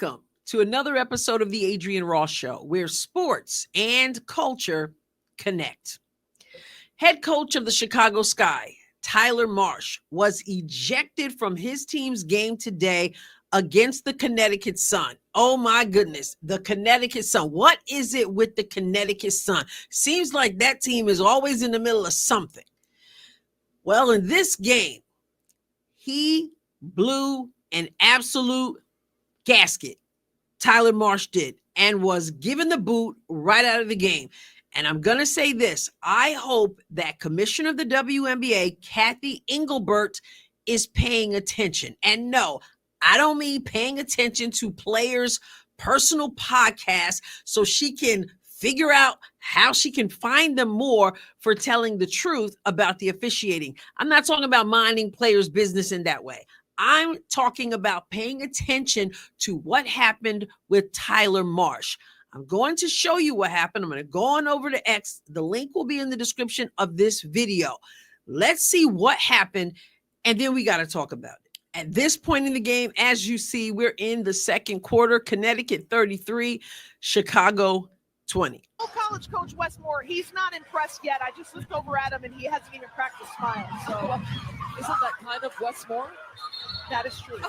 Welcome to another episode of the Adrienne Ross Show, where sports and culture connect. Head coach of the Chicago Sky, Tyler Marsh, was ejected from his team's game today against the Connecticut Sun. Oh my goodness, the Connecticut Sun. What is it with the Connecticut Sun? Seems like that team is always in the middle of something. Well, in this game, he blew an absolute gasket. Tyler Marsh did, and was given the boot right out of the game. And I'm going to say this. I hope that Commissioner of the WNBA, Kathy Engelbert, is paying attention. And no, I don't mean paying attention to players' personal podcasts so she can figure out how she can find them more for telling the truth about the officiating. I'm not talking about minding players' business in that way. I'm talking about paying attention to what happened with Tyler Marsh. I'm going to show you what happened. I'm going to go on over to X. The link will be in the description of this video. Let's see what happened, and then we got to talk about it. At this point in the game, as you see, we're in the second quarter. Connecticut 33, Chicago 20. College coach Westmore, he's not impressed yet. I just looked over at him, and he hasn't even cracked a smile. So isn't that kind of Westmore? That is true.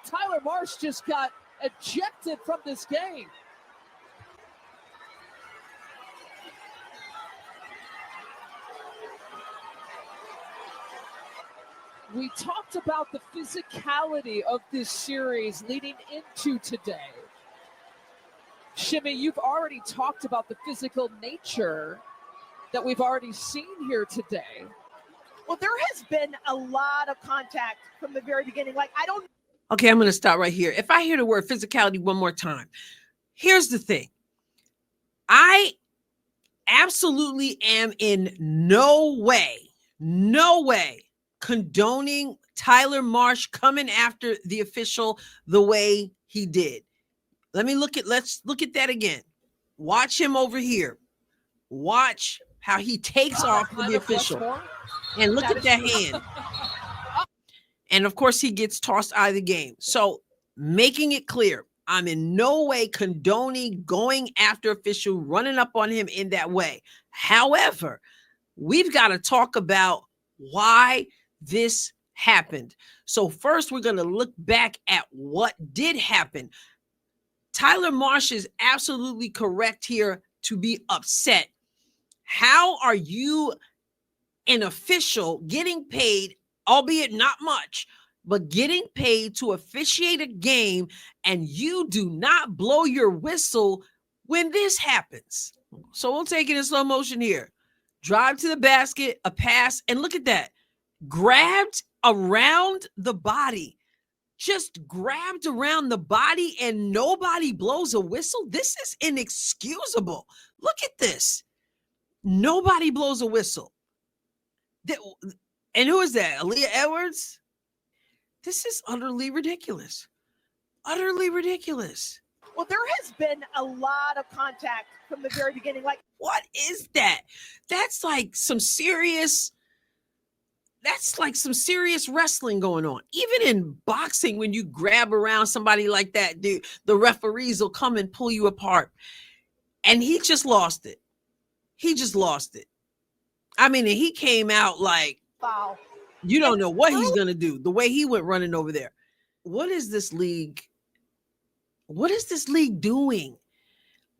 Tyler Marsh just got ejected from this game. We talked about the physicality of this series leading into today. Shimmy, you've already talked about the physical nature that we've already seen here today. Well, there has been a lot of contact from the very beginning. Okay, I'm going to stop right here. If I hear the word physicality one more time, here's the thing. I absolutely am in no way condoning Tyler Marsh coming after the official the way he did. Let's look at that again. Watch him over here. Watch how he takes off with the official. And look at that hand. And of course, he gets tossed out of the game. So making it clear, I'm in no way condoning going after official, running up on him in that way. However, we've got to talk about why this happened. So first, we're going to look back at what did happen. Tyler Marsh is absolutely correct here to be upset. How are you, an official, getting paid, albeit not much, but getting paid to officiate a game, and you do not blow your whistle when this happens? So we'll take it in slow motion here. Drive to the basket, a pass, and look at that. Grabbed around the body. Just grabbed around the body and nobody blows a whistle. This is inexcusable. Look at this. Nobody blows a whistle. And who is that? Aaliyah Edwards? This is utterly ridiculous. Utterly ridiculous. Well, there has been a lot of contact from the very beginning. What is that? That's like some serious wrestling going on. Even in boxing, when you grab around somebody like that, dude, the referees will come and pull you apart. And he just lost it. I mean, and he came out like, wow. You don't know what he's going to do. The way he went running over there. What is this league? What is this league doing?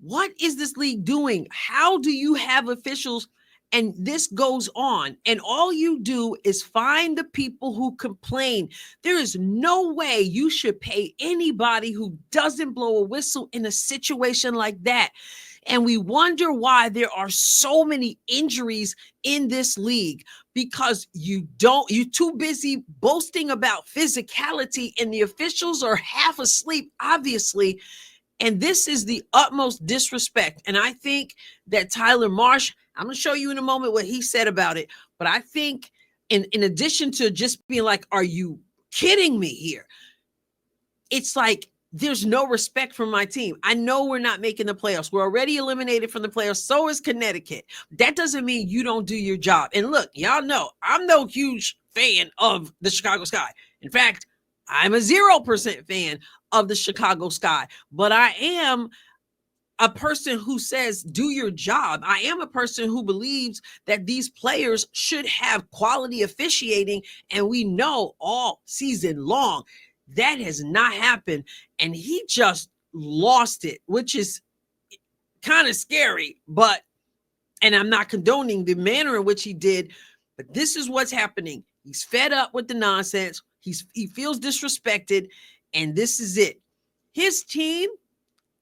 What is this league doing? How do you have officials? And this goes on, and all you do is find the people who complain. There is no way you should pay anybody who doesn't blow a whistle in a situation like that. And we wonder why there are so many injuries in this league, because you're too busy boasting about physicality, and the officials are half asleep, obviously. And this is the utmost disrespect. And I think that Tyler Marsh, I'm going to show you in a moment what he said about it. But I think in addition to just being like, are you kidding me here? It's like, there's no respect for my team. I know we're not making the playoffs. We're already eliminated from the playoffs. So is Connecticut. That doesn't mean you don't do your job. And look, y'all know I'm no huge fan of the Chicago Sky. In fact, I'm a 0% fan of the Chicago Sky, but I am a person who says, do your job. I am a person who believes that these players should have quality officiating, and we know all season long that has not happened, and he just lost it, which is kind of scary, and I'm not condoning the manner in which he did, but this is what's happening. He's fed up with the nonsense. He feels disrespected, and this is it. His team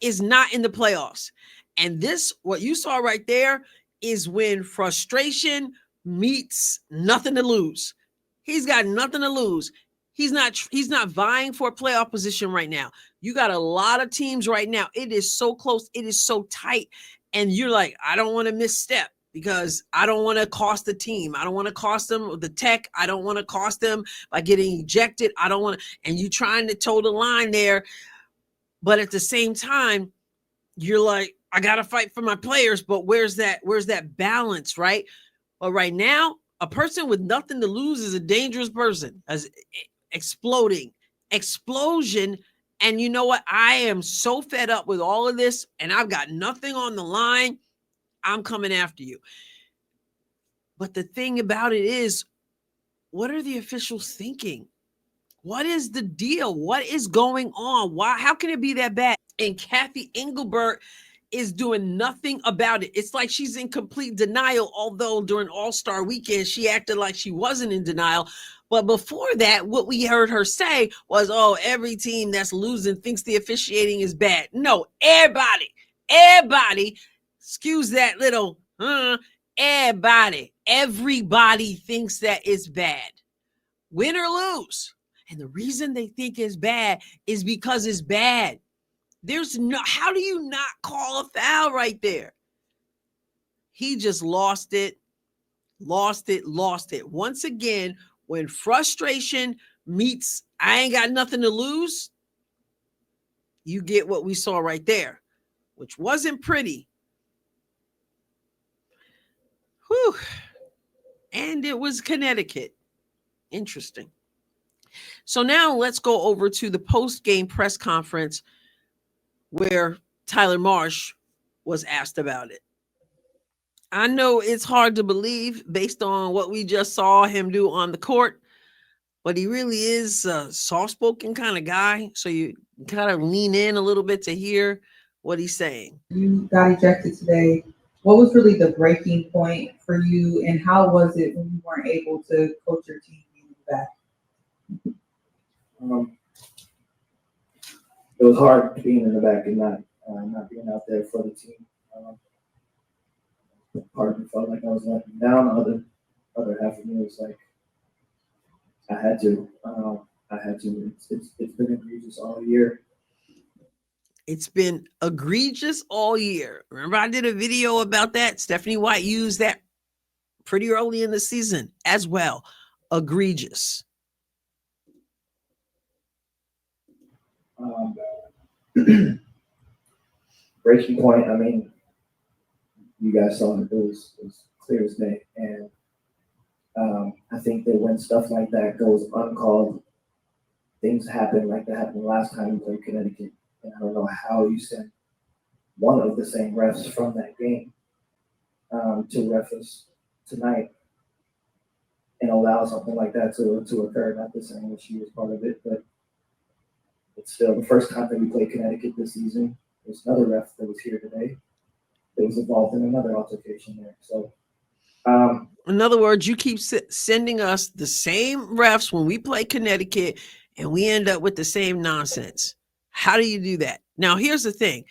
is not in the playoffs. And this, what you saw right there, is when frustration meets nothing to lose. He's got nothing to lose. He's not vying for a playoff position right now. You got a lot of teams right now. It is so close. It is so tight. And you're like, I don't want to misstep because I don't want to cost the team. I don't want to cost them the tech. I don't want to cost them by getting ejected. I don't want to, and you trying to toe the line there. But at the same time, you're like, I got to fight for my players, but where's that balance, right? Well, right now, a person with nothing to lose is a dangerous person. As explosion. And you know what? I am so fed up with all of this, and I've got nothing on the line. I'm coming after you. But the thing about it is, what are the officials thinking? What is the deal? What is going on? Why? How can it be that bad? And Kathy Engelbert is doing nothing about it. It's like she's in complete denial, although during All-Star Weekend, she acted like she wasn't in denial. But before that, what we heard her say was, oh, every team that's losing thinks the officiating is bad. No, everybody, excuse that little, everybody thinks that it's bad, win or lose. And the reason they think it's bad is because it's bad. There's no, how do you not call a foul right there? He just lost it. Once again, when frustration meets, I ain't got nothing to lose, you get what we saw right there, which wasn't pretty. Whew. And it was Connecticut. Interesting. So now let's go over to the post-game press conference where Tyler Marsh was asked about it. I know it's hard to believe based on what we just saw him do on the court, but he really is a soft-spoken kind of guy. So you kind of lean in a little bit to hear what he's saying. You got ejected today. What was really the breaking point for you, and how was it when you weren't able to coach your team back? It was hard being in the back and not being out there for the team. Part of me felt like I was letting down. The other half of me was like, I had to. It's been egregious all year. It's been egregious all year. Remember, I did a video about that. Stephanie White used that pretty early in the season as well. Egregious. Breaking point, I mean, you guys saw it was clear as day. And I think that when stuff like that goes uncalled, things happen like that happened last time we played Connecticut. And I don't know how you send one of the same refs from that game to ref us tonight and allow something like that to occur. Not the same that she was part of it, but it's still the first time that we played Connecticut this season. There's another ref that was here today that was involved in another altercation there. So, in other words, you keep sending us the same refs when we play Connecticut, and we end up with the same nonsense. How do you do that? Now, here's the thing.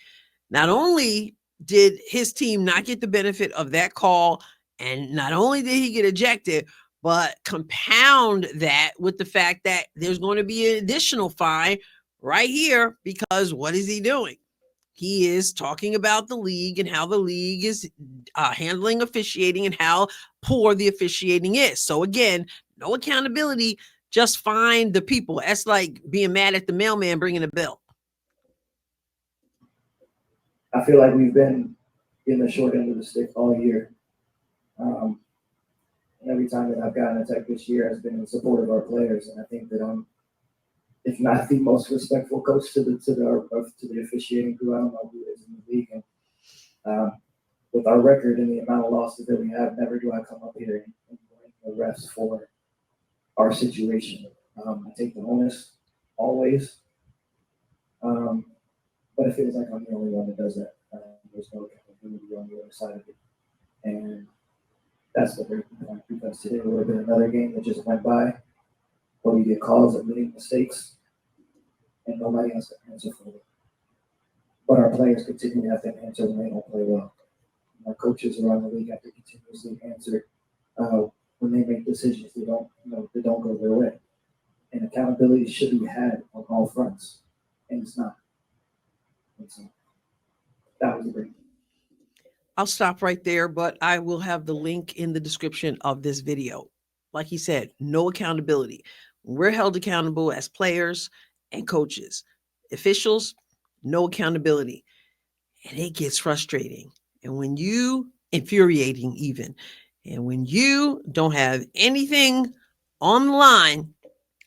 Not only did his team not get the benefit of that call, and not only did he get ejected, but compound that with the fact that there's going to be an additional fine right here, because what is he doing? He is talking about the league and how the league is handling officiating and how poor the officiating is. So again, no accountability, just fine the people. That's like being mad at the mailman bringing a bill. I feel like we've been in the short end of the stick all year. And every time that I've gotten attacked this year has been in support of our players. And I think that if not the most respectful coach to the officiating crew. I don't know who is in the league. And with our record and the amount of losses that we have, never do I come up here and blame the refs for our situation. I take the onus always. But it feels like I'm the only one that does that. There's no accountability on the other side of it. And that's the breaking point, because today would have been another game that just went by where we get calls of many mistakes and nobody has to answer for it. But our players continue to have to answer when they don't play well. And our coaches around the league have to continuously answer when they make decisions that don't go their way. And accountability should be had on all fronts, and it's not. And so that was a great. I'll stop right there, but I will have the link in the description of this video. Like he said, no accountability. We're held accountable as players and coaches. Officials, no accountability. And it gets frustrating. And when you, infuriating even, and when you don't have anything on the line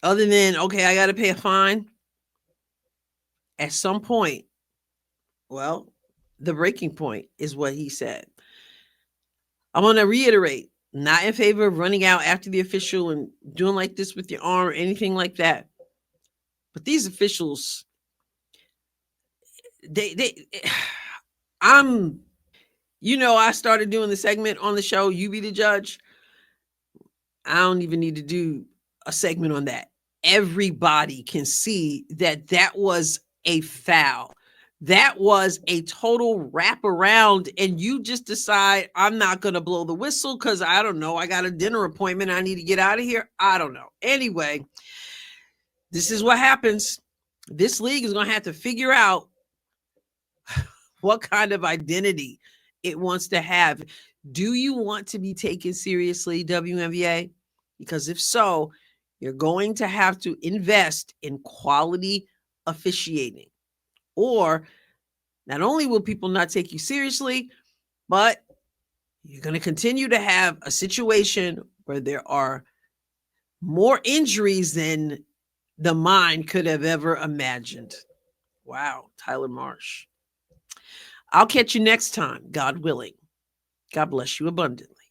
other than, okay, I got to pay a fine, at some point, well, the breaking point is what he said. I want to reiterate, not in favor of running out after the official and doing like this with your arm or anything like that. But these officials, I started doing the segment on the show, You Be the Judge. I don't even need to do a segment on that. Everybody can see that that was a foul. That was a total wraparound, and you just decide, I'm not going to blow the whistle because I don't know. I got a dinner appointment. I need to get out of here. I don't know. Anyway, this is what happens. This league is going to have to figure out what kind of identity it wants to have. Do you want to be taken seriously, WNBA? Because if so, you're going to have to invest in quality officiating. Or not only will people not take you seriously, but you're going to continue to have a situation where there are more injuries than the mind could have ever imagined. Wow, Tyler Marsh. I'll catch you next time, God willing. God bless you abundantly.